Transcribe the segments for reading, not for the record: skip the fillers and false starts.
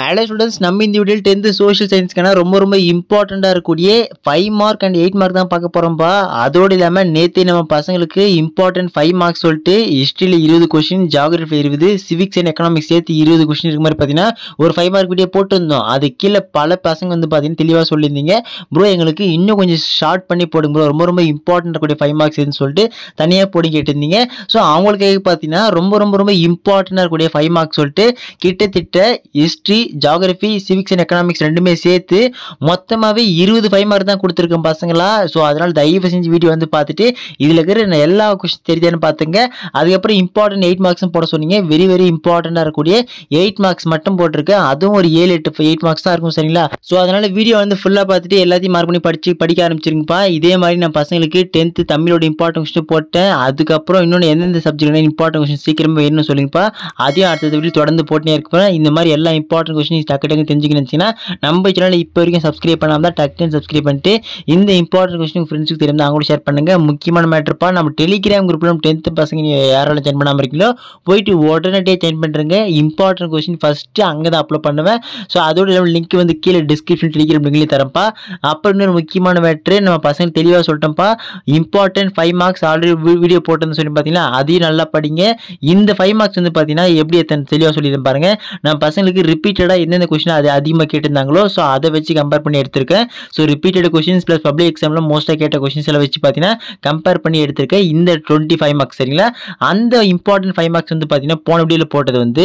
Hello students, நம்ம இந்த வீடியோவில் 10th சோஷியல் சயின்ஸ்க்கான ரொம்ப இம்பார்ட்டண்ட்டாக இருக்கக்கூடிய 5 மார்க் அண்ட் 8 மார்க் தான் பார்க்க போகிறோம்ப்பா. அதோடு இல்லாமல் நேற்று நம்ம பசங்களுக்கு இம்பார்ட்டன்ட் 5 மார்க்ஸ் சொல்லிட்டு ஹிஸ்ட்ரியில் 20 question, geography 20, civics and economics சேர்த்து 20 கொஸ்டின் இருக்க மாதிரி பார்த்தீங்கன்னா ஒரு 5 மார்க் வீடியோ போட்டிருந்தோம். அது கீழே பல பசங்க வந்து பார்த்தீங்கன்னா தெளிவாக சொல்லியிருந்தீங்க, ப்ரோ எங்களுக்கு இன்னும் கொஞ்சம் ஷார்ட் பண்ணி போடுங்க ப்ரோ, ரொம்ப இம்பார்ட்டன்ட் இருக்கக்கூடிய 5 மார்க்ஸ் எதுன்னு சொல்லிட்டு தனியாக போடி கேட்டிருந்தீங்க. ஸோ அவங்களுக்கு பார்த்தீங்கன்னா ரொம்ப இம்பார்ட்டண்டாக இருக்கக்கூடிய 5 மார்க்ஸ் சொல்லிட்டு கிட்டத்தட்ட history, geography, civics and economics ரெண்டுமே சேர்த்து மொத்தமாகவே 20 5 மார்க் தான் கொடுத்துருக்கேன் பசங்களா. ஸோ அதனால் தயவு செஞ்சு வீடியோ வந்து பார்த்துட்டு இதில் இருக்கிற எல்லா கொஸ்டின் தெரியுதான்னு பார்த்துங்க. அதுக்கப்புறம் இம்பார்ட்டன்ட் 8 மார்க்ஸும் போட சொன்னீங்க. வெரி இம்பார்ட்டண்டாக இருக்கக்கூடிய 8 மார்க்ஸ் மட்டும் போட்டிருக்கேன். அதுவும் ஒரு 7-8 மார்க்ஸ் தான் இருக்கும், சரிங்களா? ஸோ அதனால் வீடியோ வந்து ஃபுல்லாக பார்த்துட்டு எல்லாத்தையும் மார்க் பண்ணி படிக்க ஆரம்பிச்சிருங்கப்பா. இதே மாதிரி நான் பசங்களுக்கு 10th தமிழோட இம்பார்ட்டன்ட் கொஸ்டின் போட்டேன். அதுக்கப்புறம் இன்னொன்று எந்தெந்த சப்ஜெக்ட் இம்பார்ட்டன்ட் கொஸ்டின் சீக்கிரமாக வேணும்னு சொல்லுங்கப்பா. அதையும் அடுத்த வீடியோ தொடர்ந்து போட்டுனே இருப்பேன். இந்த மாதிரி எல்லா இம்பார்ட்டன்ட் கொஸ்டின் டக்கு தெரிஞ்சுக்கணுச்சுன்னா நம்ம சேனலை இப்போ வரைக்கும் சப்ஸ்கிரைப் பண்ணாமல் தான் டக்குன்னு சப்ஸ்கிரைப் பண்ணிட்டு இந்த இம்பார்ட்டன்ட் கொஸ்டின் ஃப்ரெண்ட்ஸுக்கு தெரியும் அவங்களும் ஷேர் பண்ணுங்க. முக்கியமான மேட்டர்ப்பா, நம்ம டெலிகிராம் குரூப்பில் 10th பசங்க யாராலும் ஜாயின் பண்ணாமல் இருக்கீங்களோ போயிட்டு உடனே ஜாயின் பண்ணுறேங்க. இம்பார்ட்டன்ட் கொஸ்டின் ஃபஸ்ட்டு அங்கே தான் அப்லோட் பண்ணுவேன். ஸோ அதோட லிங்க் வந்து கீழே டிஸ்கிரிப்ஷன் டெலிகிராம் லிங்க்லேயே தரப்பா. அப்புறம் இன்னொரு முக்கியமான மேட்ரு நம்ம பசங்க தெளிவாக சொல்லிட்டோம்ப்பா. இம்பார்ட்டன்ட் 5 மார்க்ஸ் ஆல்ரெடி வீடியோ போட்டேன்னு சொல்லி பார்த்தீங்கன்னா அதையும் நல்லா படிங்க. இந்த 5 மார்க்ஸ் வந்து பார்த்தீங்கன்னா எப்படி எத்தனை தெளிவாக சொல்லியிருந்தேன் பாருங்க. நான் பசங்களுக்கு ரிப்பீட்டடாக எந்தெந்த கொஸ்டின் அது அதிகமாக கேட்டிருந்தாங்களோ ஸோ அதை வச்சு கம்பேர் பண்ணி எடுத்திருக்கேன். So repeated questions plus public எக்ஸாமில் மோஸ்ட்டாக கேட்ட கொஸ்டின்ஸ் எல்லாம் வச்சு பார்த்தீங்கன்னா கம்பேர் பண்ணி எடுத்திருக்கேன். இந்த 25 மார்க்ஸ், சரிங்களா? அந்த இம்பார்ட்டன்ட் 5 மார்க்ஸ் வந்து பார்த்தீங்கன்னா போன வீடியோவில் போட்டது வந்து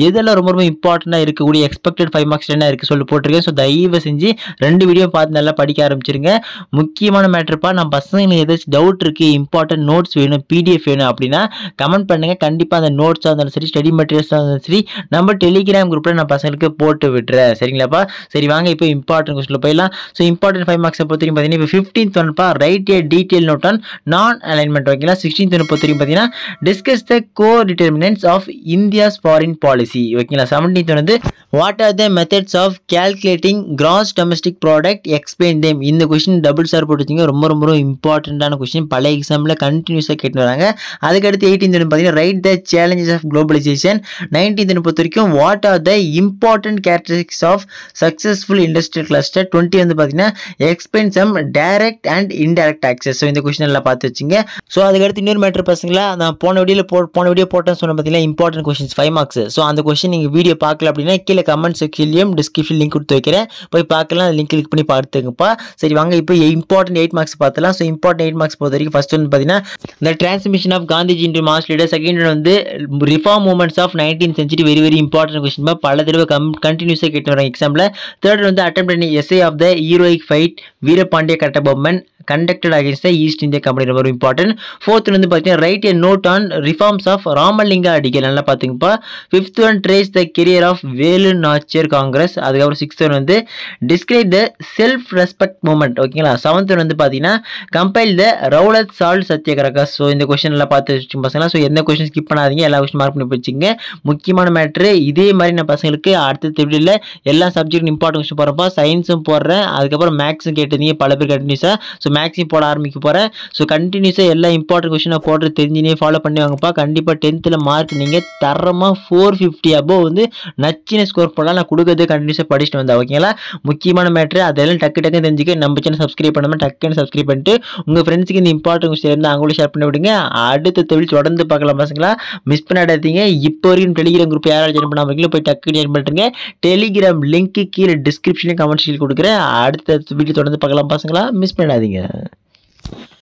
எதெல்லாம் ரொம்ப இம்பார்ட்டண்டாக இருக்கக்கூடிய எக்ஸ்பெக்டட் 5 மார்க்ஸ் என்ன இருக்குது சொல்லி போட்டிருக்கேன். ஸோ தயவு செஞ்சு 2 வீடியோ பார்த்து நல்லா படிக்க ஆரம்பிச்சிருங்க. முக்கியமான மேட்டர்ப்பா, நம்ம பசங்களுக்கு ஏதாச்சும் டவுட் இருக்குது, இம்பார்ட்டன்ட் நோட்ஸ் வேணும், பிடிஎஃப் வேணும் அப்படின்னா கமெண்ட் பண்ணுங்கள். கண்டிப்பாக அந்த நோட்ஸாக இருந்தாலும் சரி, ஸ்டடி மெட்டீரியல்ஸாக இருந்தாலும் சரி, நம்ம டெலிகிராம் குரூப்பில் நான் பசங்களுக்கு போட்டு விட்டுறேன், சரிங்களாப்பா? சரி வாங்க இப்போ இம்பார்ட்டன்ட் கொஸ்டினில் போயிடலாம். ஸோ இம்பார்ட்டன்ட் 5 மார்க்ஸை பொறுத்த வரைக்கும் பார்த்தீங்கன்னா இப்போ 15th ஒன்ப்பா, write a detail note on non alignment, ஓகேங்களா? 16th ஒன்று பொறுத்த வரைக்கும் பார்த்தீங்கன்னா discuss the core determinants of India's foreign policy, ஓகேங்களா? 17th வந்து what are the methods of calculating gross domestic product, explain them. இந்த கொஸ்டின் டபுள் ஸ்டார் போட்டு வச்சிங்க. ரொம்ப இம்பார்ட்டண்ட்டான கொஸ்டின், பல எக்ஸாமில் கண்டினியூஸாக கேட்டு வராங்க. அதுக்கடுத்து 18th வந்து பார்த்தீங்கன்னா right the challenges of globalisation. 19th பொறுத்த வரைக்கும் what are the important characteristics of successful industrial cluster. 20 வந்து பார்த்தீங்கன்னா explain some direct and indirect taxes. So இந்த கொஸ்டின் எல்லாம் பார்த்து வச்சுங்க. ஸோ அதுக்கடுத்து இன்னொரு மேட்டர் பசங்களா, நான் போன வீடியோ போட்டேன்னு சொன்ன பார்த்தீங்கன்னா இம்பார்ட்டன்ட் கொஸ்டின்ஸ் 5 மார்க்ஸ். ஸோ அந்த கொஸ்டின் நீங்கள் வீடியோ பார்க்கல அப்படின்னா கீழே கமெண்ட் செக்ஷன்லையும் டிஸ்கிரிப்ஷன் லிங்க் கொடுத்து வைக்கிறேன், போய் பார்க்கலாம். லிங்க் கிளிக் பண்ணி பார்த்துங்கப்பா. சரி வாங்க இப்போ இம்பார்ட்டன்ட் 8 மார்க்ஸ் பார்த்தலாம். ஸோ இம்பார்ட்டன்ட் 8 மார்க்ஸ் பொறுத்த வரைக்கும் ஃபர்ஸ்ட் வந்து பார்த்தீங்கன்னா இந்த transmission of Gandhiji into mass leader. Second வந்து reform movements of 19th century, very important question, பல தடவை கண்டினியூஸாக கேட்டு வராங்க எக்ஸாமில். தேர்ட் வந்து attempt an essay of the heroic fight Veerapandiya Kattabomman conducted against the East India Company, ரொம்ப இம்பார்ட்டன்ட். ஃபோர்த் வந்து பார்த்தீங்கன்னா write a note on reforms of Ramalinga அடிகள், நல்லா பார்த்துங்கப்பா. Fifth one trace the career of Velu Nachiyar Congress. அதுக்கப்புறம் சிக்ஸ்த் ஒன் வந்து describe the self respect movement, ஓகேங்களா? Seventh one வந்து பார்த்தீங்கன்னா compile the Rowlatt salt Satyagraha. So இந்த கொஸ்டின் எல்லாம் பார்த்து வச்சு பசங்களா. ஸோ எந்த கொஸ்டின் ஸ்கிப் பண்ணாதீங்க, எல்லா கொஸ்டின் மார்க் பண்ணி வச்சுங்க. முக்கியமான மேட்ரு, இதே மாதிரி நான் பசங்களுக்கு அடுத்த வீடியோவில் எல்லா சப்ஜெக்ட் இம்பார்ட்டன்ட் கொஸ்டின் போடுறப்பா. சயின்ஸும் போடுறேன், அதுக்கப்புறம் மேக்ஸும் கேட்டிருந்தீங்க பல பேர் கண்டினியூஸாக. ஸோ மேக்ஸையும் போட ஆரம்பிக்க போகிறேன். ஸோ கண்டினியூஸாக எல்லா இம்பார்ட்டன்ட் கொஸ்டினை போட்டு தெரிஞ்சுனே ஃபாலோ பண்ணி வாங்கப்பா. கண்டிப்பாக 10th மார்க் நீங்கள் தரமாக 450 அபோவ் வந்து நச்சின ஸ்கோர் போடலாம். நான் கொடுக்கறது கண்டினியூஸாக படிச்சுட்டு வந்தேன், ஓகேங்களா? முக்கியமான மேட்ரு அதெல்லாம் டக்கு தெரிஞ்சுக்க நம்ம சேனல் சப்ஸ்கிரைப் பண்ணாமல் டக்குன்னு சப்ஸ்கிரைப் பண்ணிட்டு உங்கள் ஃப்ரெண்ட்ஸுக்கு இந்த இம்பார்ட்டன்ட் கொஸ்டின் இருந்தால் அவங்களும் ஷேர் பண்ணி விடுங்க. அடுத்த தொழில் தொடர்ந்து பார்க்கலாம் பசங்களா, மிஸ் பண்ணாதீங்க. இப்போ வரைக்கும் டெலிகிராம் குரூப் யாராவது ஜாயின் பண்ணாமல் இருக்கீங்களோ போய் டக்குன்னு ஜாயின் பண்ணுறேங்க. டெலிகிராம் லிங்க் கீழே டிஸ்கிரிப்ஷன்லேயும் கமெண்ட்ஸில் கொடுக்குறேன். அடுத்த வீடியோ தொடர்ந்து பார்க்கலாம் பசங்களா, மிஸ் பண்ணாதீங்க.